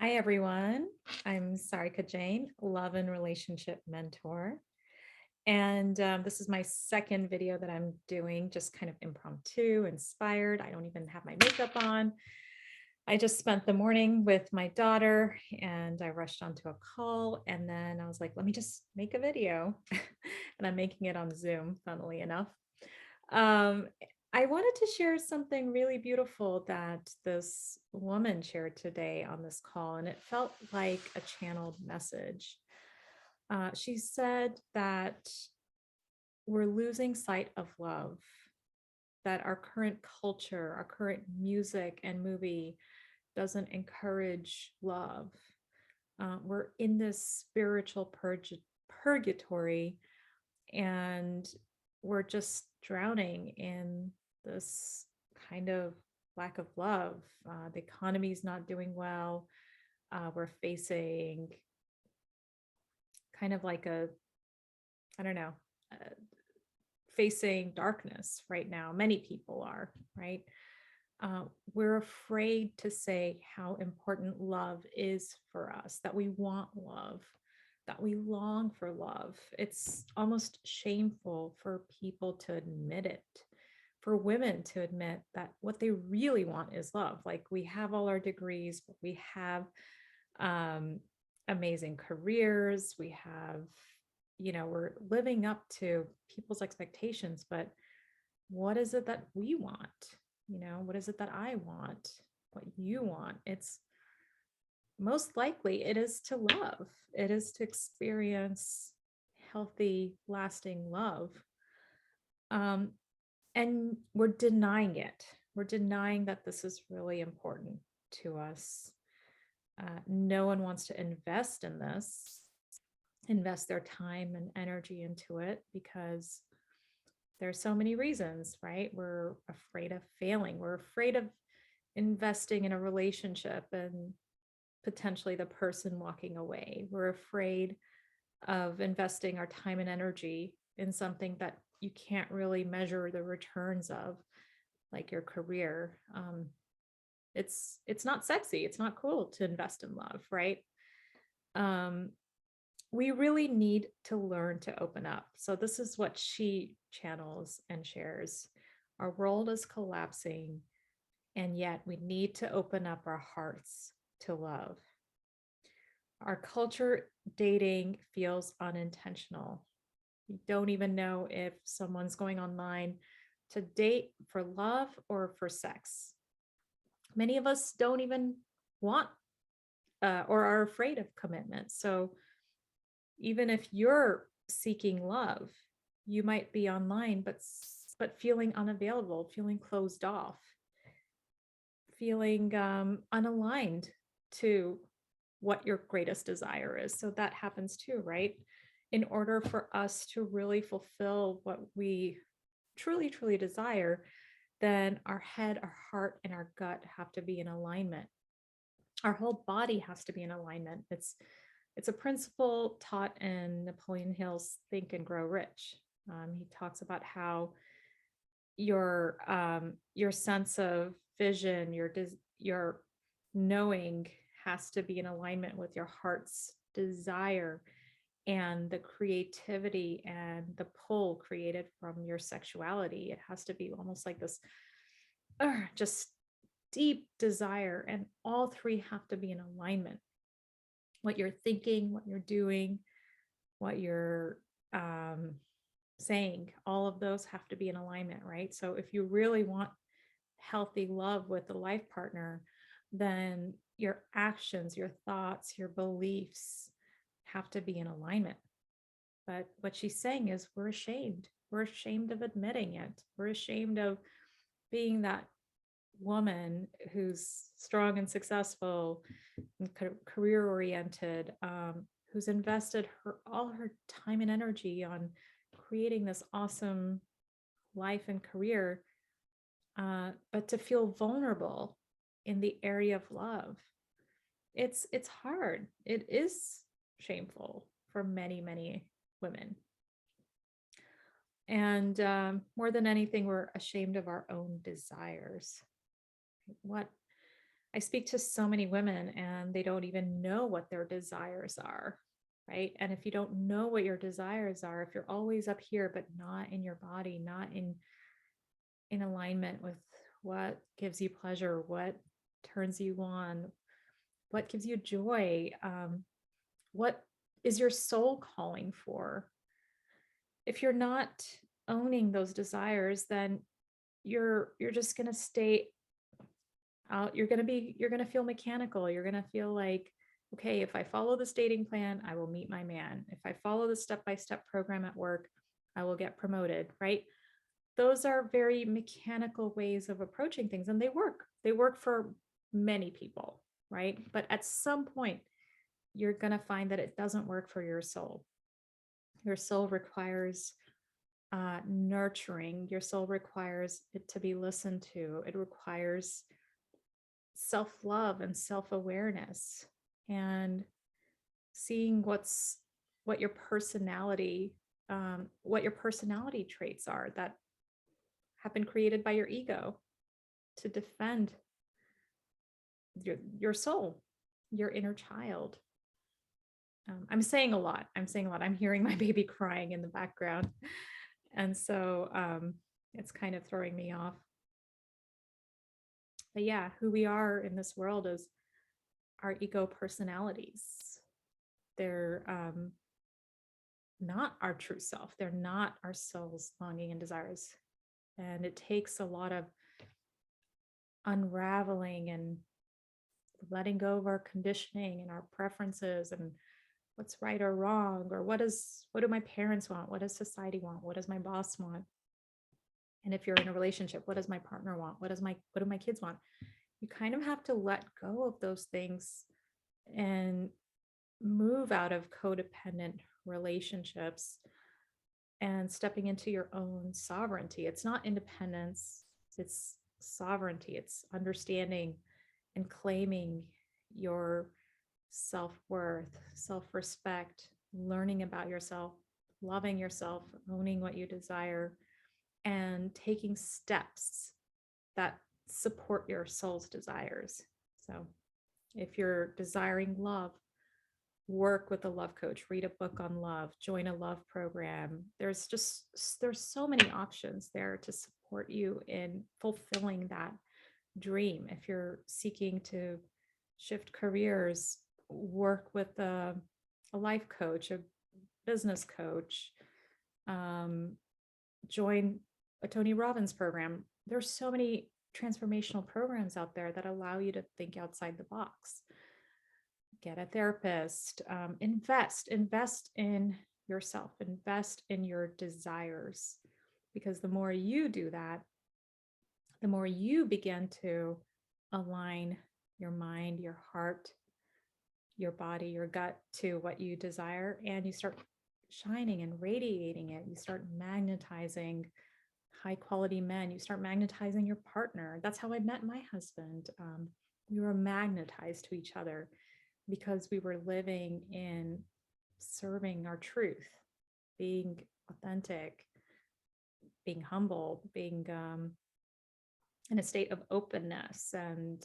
Hi, everyone. I'm Sarika Jane, love and relationship mentor. And this is my second video that I'm doing, just kind of impromptu, inspired. I don't even have my makeup on. I just spent the morning with my daughter and I rushed onto a call. And then I was like, let me just make a video. And I'm making it on Zoom, funnily enough. Um, I wanted to share something really beautiful that this woman shared today on this call, and it felt like a channeled message. She said that we're losing sight of love, that our current culture, our current music and movie doesn't encourage love. We're in this spiritual purgatory, and we're just drowning in this kind of lack of love. The economy is not doing well. We're facing kind of like I don't know, uh, facing darkness right now. Many people are, right? We're afraid to say how important love is for us, that we want love, that we long for love. It's almost shameful for people to admit it, for women to admit that what they really want is love. Like, we have all our degrees, we have um, amazing careers, we have, we're living up to people's expectations, but what is it that we want? What is it that I want? What you want? It's most likely it is to love. It is to experience healthy, lasting love. Um, and we're denying it. We're denying that this is really important to us. No one wants to invest in this, invest their time and energy into it because there's so many reasons, right? We're afraid of failing. We're afraid of investing in a relationship and potentially the person walking away. We're afraid of investing our time and energy in something that you can't really measure the returns of, like your career. It's not sexy. It's not cool to invest in love, right? Um, we really need to learn to open up. So this is what she channels and shares. Our world is collapsing, and yet we need to open up our hearts to love. Our culture dating feels unintentional. You don't even know if someone's going online to date for love or for sex. Many of us don't even want or are afraid of commitment. So even if you're seeking love, you might be online, but feeling unavailable, feeling closed off, feeling unaligned to what your greatest desire is. So that happens too, right? In order for us to really fulfill what we truly, truly desire, then our head, our heart, and our gut have to be in alignment. Our whole body has to be in alignment. It's a principle taught in Napoleon Hill's Think and Grow Rich. He talks about how your sense of vision, your knowing has to be in alignment with your heart's desire and the creativity and the pull created from your sexuality. It has to be almost like this just deep desire, and all three have to be in alignment. What you're thinking, what you're doing, what you're saying, all of those have to be in alignment, right? So if you really want healthy love with a life partner, then your actions, your thoughts, your beliefs have to be in alignment. But what she's saying is we're ashamed. We're ashamed of admitting it. We're ashamed of being that woman who's strong and successful and career oriented, who's invested all her time and energy on creating this awesome life and career, but to feel vulnerable in the area of love, it's hard. It is shameful for many, many women. And more than anything, we're ashamed of our own desires. What I speak to so many women and they don't even know what their desires are, right? And if you don't know what your desires are, if you're always up here but not in your body, not in alignment with what gives you pleasure, what turns you on, what gives you joy, what is your soul calling for? If you're not owning those desires, then you're just going to stay out. You're going to feel mechanical. You're going to feel like, okay, if I follow this dating plan, I will meet my man. If I follow the step-by-step program at work, I will get promoted, right? Those are very mechanical ways of approaching things, and they work for many people, right? But at some point you're going to find that it doesn't work for your soul. Your soul requires nurturing. Your soul requires it to be listened to. It requires self-love and self-awareness, and seeing what your personality traits are that have been created by your ego to defend your soul, your inner child. I'm saying a lot. I'm hearing my baby crying in the background. And so it's kind of throwing me off. But yeah, who we are in this world is our ego personalities. They're not our true self. They're not our soul's longing and desires. And it takes a lot of unraveling and letting go of our conditioning and our preferences and what's right or wrong, or what do my parents want? What does society want? What does my boss want? And if you're in a relationship, what does my partner want? What do my kids want? You kind of have to let go of those things and move out of codependent relationships and stepping into your own sovereignty. It's not independence, it's sovereignty. It's understanding and claiming your self-worth, self-respect, learning about yourself, loving yourself, owning what you desire, and taking steps that support your soul's desires. So if you're desiring love, work with a love coach, read a book on love, join a love program. There's so many options there to support you in fulfilling that dream. If you're seeking to shift careers, work with a life coach, a business coach, join a Tony Robbins program. There's so many transformational programs out there that allow you to think outside the box. Get a therapist, invest in yourself, invest in your desires, because the more you do that, the more you begin to align your mind, your heart, your body, your gut to what you desire, and you start shining and radiating it. You start magnetizing high quality men. You start magnetizing your partner. That's how I met my husband. We were magnetized to each other because we were living in serving our truth, being authentic, being humble, being in a state of openness, and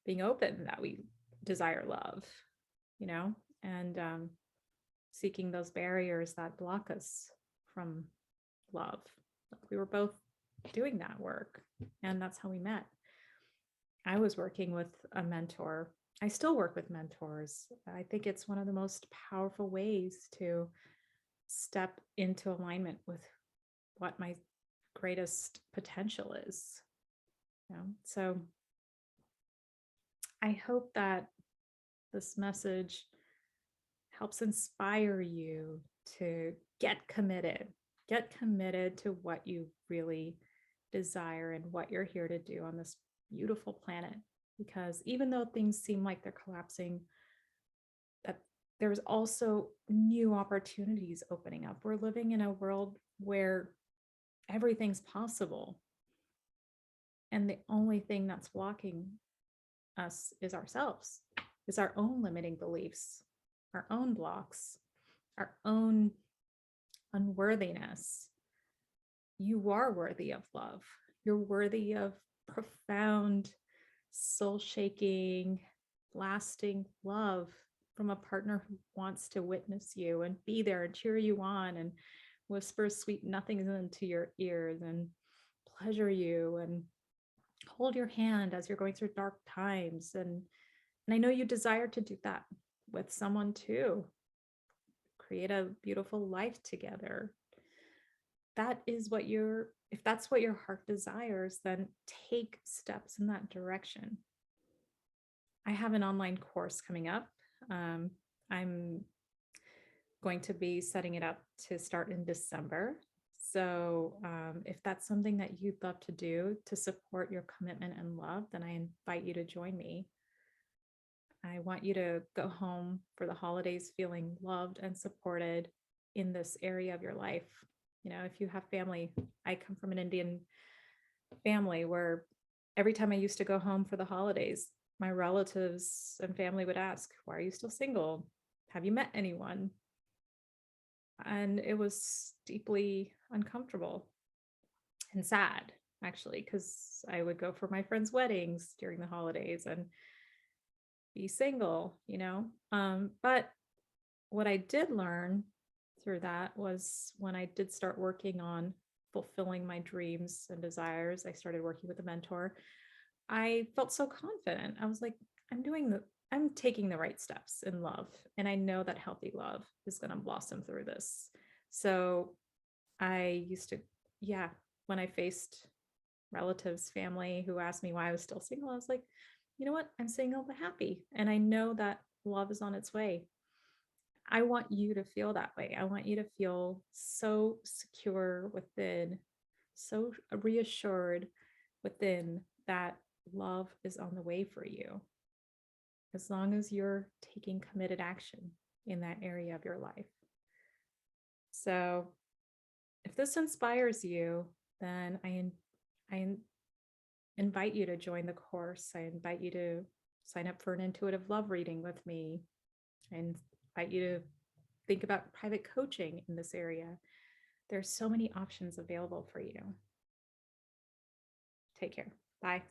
being open that we desire love, and seeking those barriers that block us from love. We were both doing that work, and that's how we met. I was working with a mentor. I still work with mentors. I think it's one of the most powerful ways to step into alignment with what my greatest potential is. So I hope that this message helps inspire you to get committed to what you really desire and what you're here to do on this beautiful planet. Because even though things seem like they're collapsing, that there's also new opportunities opening up. We're living in a world where everything's possible. And the only thing that's blocking us is ourselves, is our own limiting beliefs, our own blocks, our own unworthiness. You are worthy of love. You're worthy of profound soul-shaking, lasting love from a partner who wants to witness you and be there and cheer you on and whisper sweet nothings into your ears and pleasure you and hold your hand as you're going through dark times. And I know you desire to do that with someone too. Create a beautiful life together. That is what if that's what your heart desires, then take steps in that direction. I have an online course coming up. I'm going to be setting it up to start in December. So if that's something that you'd love to do to support your commitment and love, then I invite you to join me. I want you to go home for the holidays feeling loved and supported in this area of your life. You know, if you have family, I come from an Indian family where every time I used to go home for the holidays, my relatives and family would ask, "Why are you still single? Have you met anyone?" And it was deeply uncomfortable and sad, actually, because I would go for my friends' weddings during the holidays and be single, you know. But what I did learn through that was when I did start working on fulfilling my dreams and desires, I started working with a mentor. I felt so confident. I was like, I'm taking the right steps in love. And I know that healthy love is going to blossom through this. So I used to, yeah, when I faced relatives, family who asked me why I was still single, I was like, you know what? I'm single but happy. And I know that love is on its way. I want you to feel that way. I want you to feel so secure within, so reassured within that love is on the way for you, as long as you're taking committed action in that area of your life. So if this inspires you, then I invite you to join the course. I invite you to sign up for an intuitive love reading with me. I invite you to think about private coaching in this area. There's so many options available for you. Take care. Bye.